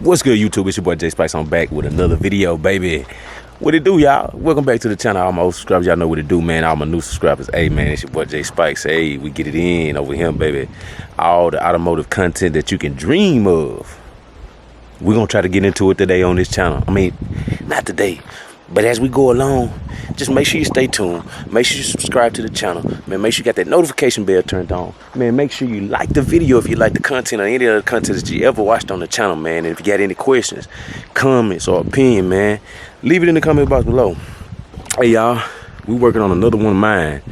What's good, YouTube? It's your boy J Spice. I'm back with another video, baby. What it do, y'all? Welcome back to the channel. All my old subscribers, y'all know what it do, man. All my new subscribers, hey man, it's your boy J Spice. Hey, we get it in over him, baby. All the automotive content that you can dream of. We're gonna try to get into it today on this channel. I mean, not today, but as we go along, just make sure you stay tuned. Make sure you subscribe to the channel. Man, make sure you got that notification bell turned on. Man, make sure you like the video if you like the content or any other content that you ever watched on the channel, man. And if you got any questions, comments, or opinion, man, leave it in the comment box below. Hey, y'all, we working on another one of mine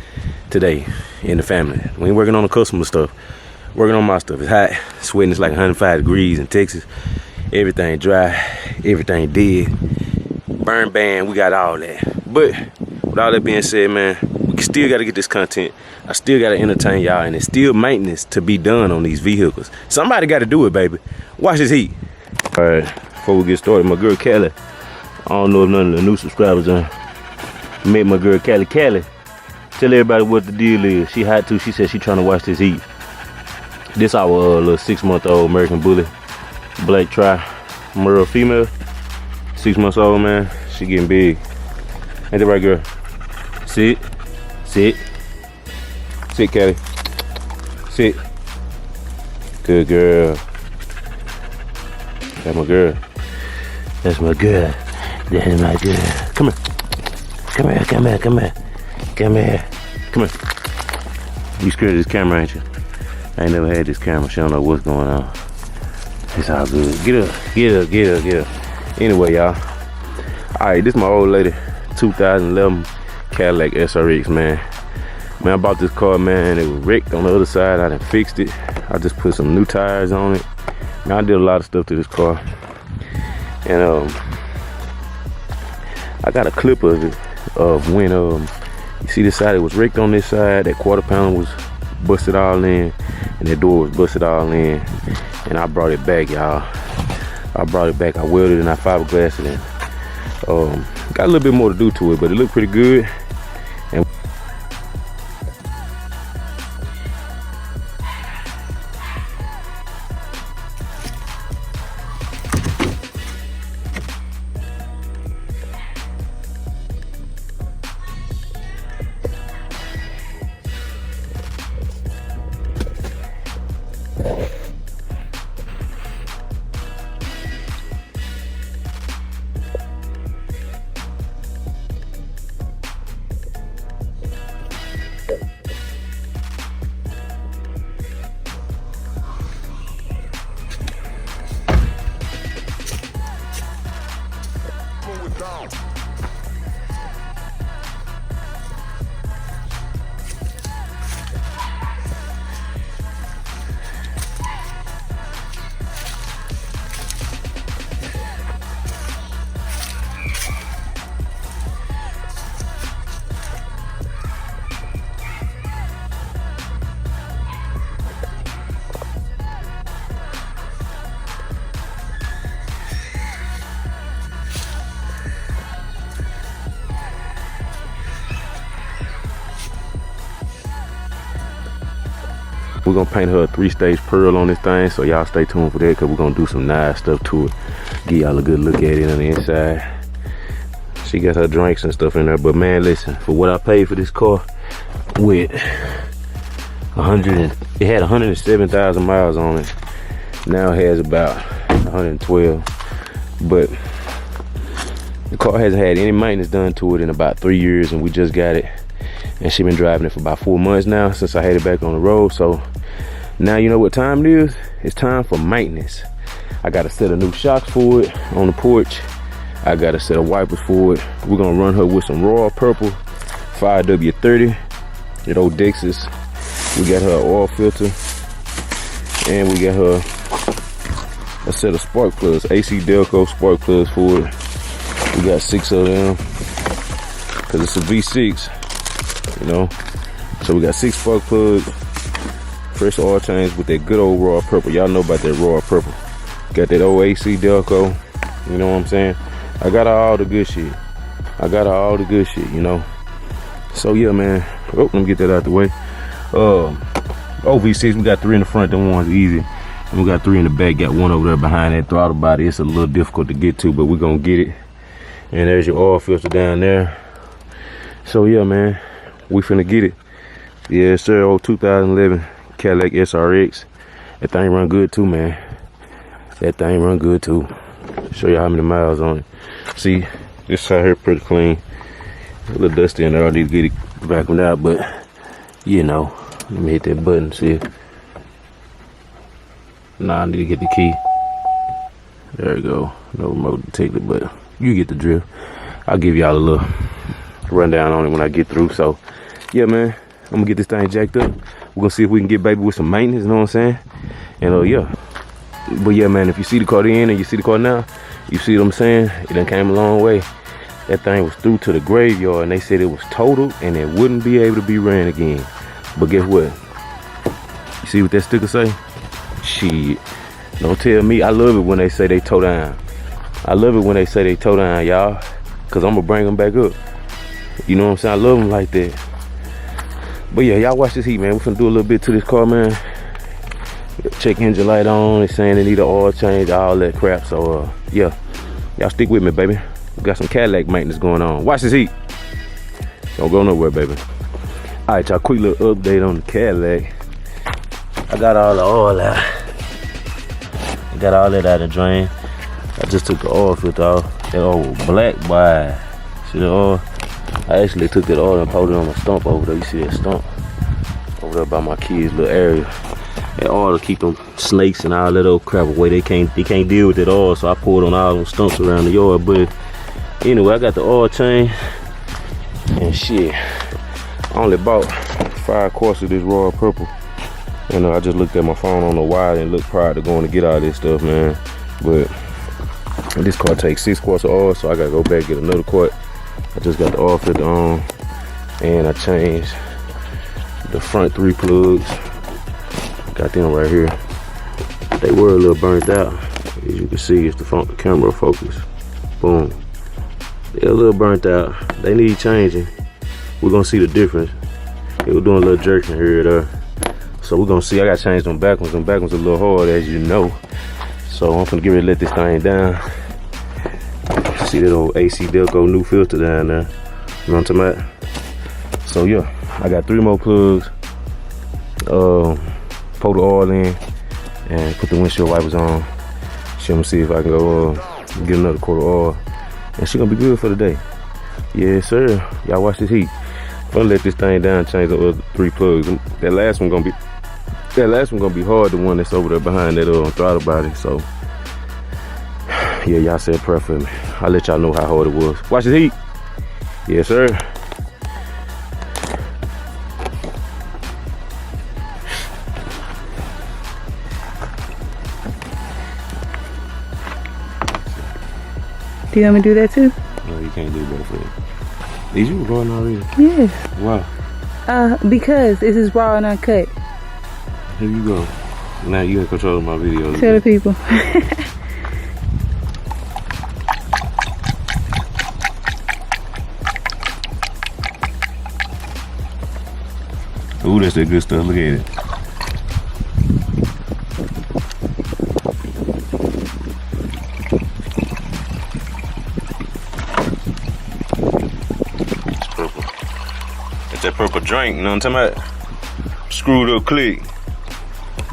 today in the family. We ain't working on the customer stuff. Working on my stuff. It's hot. Sweating. It's like 105 degrees in Texas. Everything dry. Everything dead. Burn ban. We got all that. But with all that being said, man, we still got to get this content. I still got to entertain y'all, and there's still maintenance to be done on these vehicles. Somebody got to do it, baby. Watch this heat. All right, before we get started, my girl Cali. I don't know if none of the new subscribers met my girl Cali. Tell everybody what the deal is. She hot too. She said she trying to watch this heat. This our little 6-month-old American Bully, black tri-Merle female. 6 months old, man. She getting big. Ain't that right, girl? Sit. Sit. Sit, Cali. Sit. Good girl. That's my girl. That's my girl. That's my girl. Come here. Come here, come here, come here. Come here. Come here. You scared of this camera, ain't you? I ain't never had this camera. She don't know what's going on. It's all good. Get up. Get up, get up, get up. Anyway, y'all. Alright, this is my old lady. 2011 Cadillac SRX, man. Man, I bought this car, man. It was wrecked on the other side. I done fixed it. I just put some new tires on it. Man, I did a lot of stuff to this car. And I got a clip of it of when you see this side, it was wrecked on this side. That quarter pound was busted all in, and that door was busted all in. And I brought it back, y'all. I brought it back. I welded it and I fiberglassed it in. Got a little bit more to do to it, but it looked pretty good. And we're gonna paint her a 3-stage pearl on this thing, so y'all stay tuned for that, because we're gonna do some nice stuff to it. Give y'all a good look at it on the inside. She got her drinks and stuff in there, but man, listen, for what I paid for this car, with it had 107,000 miles on it. Now it has about 112, but the car hasn't had any maintenance done to it in about 3 years, and we just got it. And she been driving it for about 4 months now since I had it back on the road. So now you know what time it is. It's time for maintenance. I got a set of new shocks for it on the porch. I got a set of wipers for it. We're gonna run her with some Royal Purple 5W30 at old Dex's. We got her oil filter, and we got her a set of spark plugs, AC Delco spark plugs for it. We got 6 of them because it's a V6. You know, so we got 6 spark plugs, fresh oil change with that good old Royal Purple. Y'all know about that Royal Purple. Got that old AC Delco. You know what I'm saying? I got all the good shit. I got all the good shit, you know. So yeah, man. Oh, let me get that out the way. V6, we got 3 in the front. Them ones easy. And we got 3 in the back, got 1 over there behind that throttle body. It's a little difficult to get to, but we're gonna get it. And there's your oil filter down there. So yeah, man, we finna get it. Yeah, sir, old 2011 Cadillac SRX. That thing run good too, man. That thing run good too. Show you how many miles on it. See, this side here pretty clean. A little dusty in there. I need to get it vacuumed out, but you know, let me hit that button, see. Nah, I need to get the key. There we go. No remote detected, but you get the drift. I'll give y'all a little rundown on it when I get through. So yeah, man, I'm gonna get this thing jacked up. We're gonna see if we can get baby with some maintenance, you know what I'm saying? And yeah. But yeah, man, if you see the car then and you see the car now, you see what I'm saying? It done came a long way. That thing was through to the graveyard and they said it was totaled and it wouldn't be able to be ran again. But guess what? You see what that sticker say? Shit. Don't tell me. I love it when they say they toe down. I love it when they say they toe down, y'all. Cause I'm gonna bring them back up. You know what I'm saying? I love them like that. But yeah, y'all watch this heat, man. We're finna do a little bit to this car, man. Check engine light on. It's saying they need an oil change, all that crap. So yeah, y'all stick with me, baby. We got some Cadillac maintenance going on. Watch this heat. Don't go nowhere, baby. All right, y'all, quick little update on the Cadillac. I got all the oil out. I got all that out of the drain. I just took the oil filter off. That oil was black, boy. See the oil? I actually took that oil and poured it on my stump over there. You see that stump? Over there by my kids' little area. That oil to keep them snakes and all that old crap away. They can't deal with that oil, so I poured on all them stumps around the yard. But anyway, I got the oil change. And shit, I only bought 5 quarts of this Royal Purple. And I just looked at my phone on the wire and looked prior to going to get all this stuff, man. But this car takes 6 quarts of oil, so I gotta go back and get another quart. I just got the oil filter on, and I changed the front 3 plugs. Got them right here. They were a little burnt out. As you can see, it's the front camera focus. Boom. They're a little burnt out. They need changing. We're gonna see the difference. It was doing a little jerking here or there. So we're gonna see. I gotta change them back ones. Them back ones a little hard, as you know. So I'm gonna get ready to let this thing down. See that old AC Delco new filter down there. You know what I'm talking about? So yeah, I got 3 more plugs. Pour the oil in and put the windshield wipers on. She gonna see if I can go get another quart of oil. And she gonna be good for the day. Yes, sir. Y'all watch this heat. I'm gonna let this thing down, change the other 3 plugs. That last one gonna be hard, the one that's over there behind that throttle body. So yeah, y'all said prayer for me. I'll let y'all know how hard it was. Watch this heat. Yes, sir. Do you want me to do that too? No, you can't do both of it. Is you recording already? Yes. Why? Because this is raw and uncut. Here you go. Now you in control of my video. Tell the people. Ooh, that's that good stuff. Look at it. It's purple. It's that purple drink, you know what I'm talking about? Screwed up click.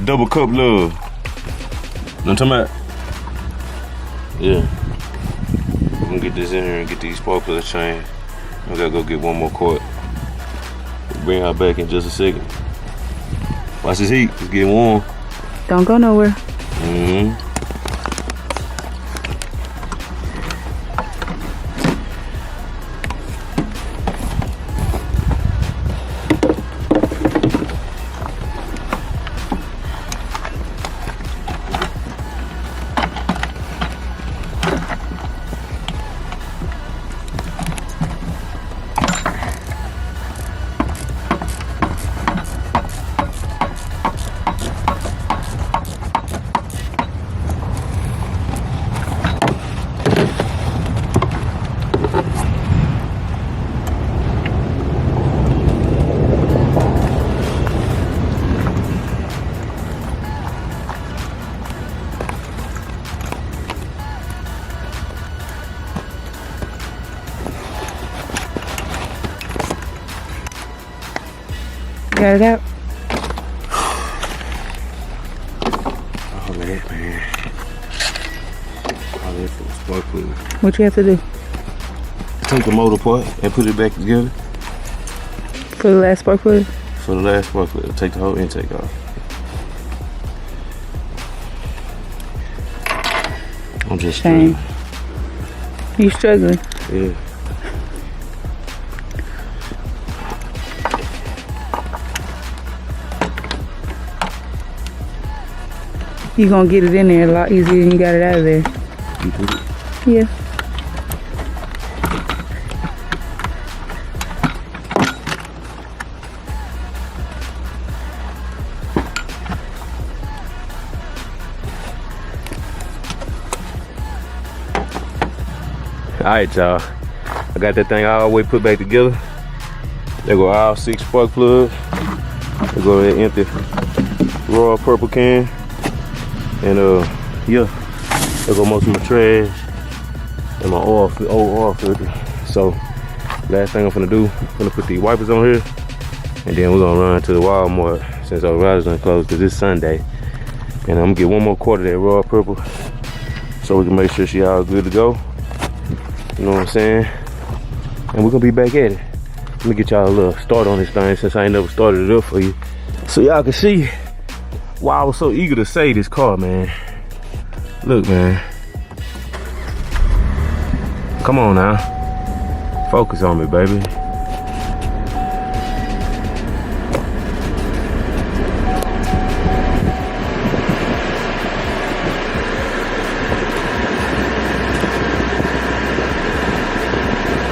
Double cup love. You know what I'm talking about? Yeah. I'm gonna get this in here and get these spark plugs changed. I gotta go get 1 more quart. Bring her back in just a second. Watch this heat. It's getting warm. Don't go nowhere. Mm-hmm. Got it out? All that, man. All that for the spark plug. What you have to do? Take the motor apart and put it back together. For the last spark plug? For the last spark plug, take the whole intake off. I'm just Shame. You struggling? Yeah. You gonna get it in there a lot easier than you got it out of there. You put it? Yeah. Alright, y'all. I got that thing all the way put back together. There go all 6 spark plugs. There go that empty raw purple can. And yeah, there go most of my trash and my old oil filter. So last thing I'm gonna do, I'm gonna put these wipers on here, and then we're gonna run to the Walmart since our riders done closed because it's Sunday. And I'm gonna get one more quart of that raw purple so we can make sure she all good to go. You know what I'm saying? And we're gonna be back at it. Let me get y'all a little start on this thing since I ain't never started it up for you. So y'all can see why I was so eager to save this car, man. Look, man. Come on now. Focus on me, baby.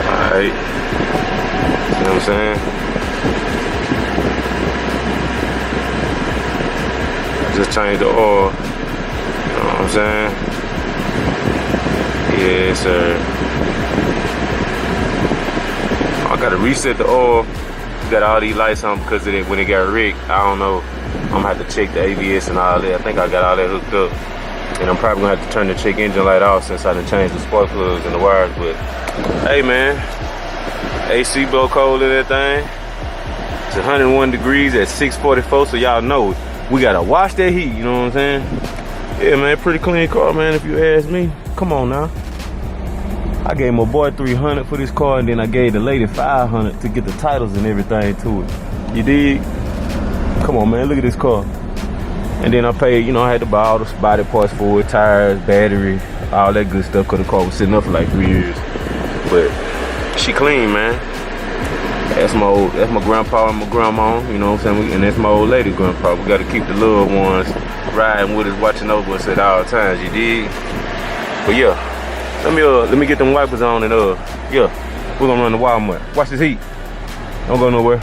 Alright. See what I'm saying? Just change the oil. You know what I'm saying? Yes, sir. I gotta reset the oil. Got all these lights on because of it when it got rigged. I don't know. I'm gonna have to check the ABS and all that. I think I got all that hooked up. And I'm probably gonna have to turn the check engine light off since I done changed the spark plugs and the wires. But hey, man, AC blow cold in that thing. It's 101 degrees at 6:44, so y'all know we gotta wash that heat, you know what I'm saying? Yeah, man, pretty clean car, man, if you ask me. Come on now. I gave my boy $300 for this car, and then I gave the lady $500 to get the titles and everything to it. You dig? Come on, man, look at this car. And then I paid, you know, I had to buy all the body parts for it, tires, battery, all that good stuff, because the car was sitting up for like 3 years. But she clean, man. That's my grandpa and my grandma, you know what I'm saying? And that's my old lady grandpa. We gotta keep the little ones riding with us, watching over us at all times, you dig? But yeah, let me get them wipers on and yeah, we're gonna run to Walmart. Watch this heat. Don't go nowhere.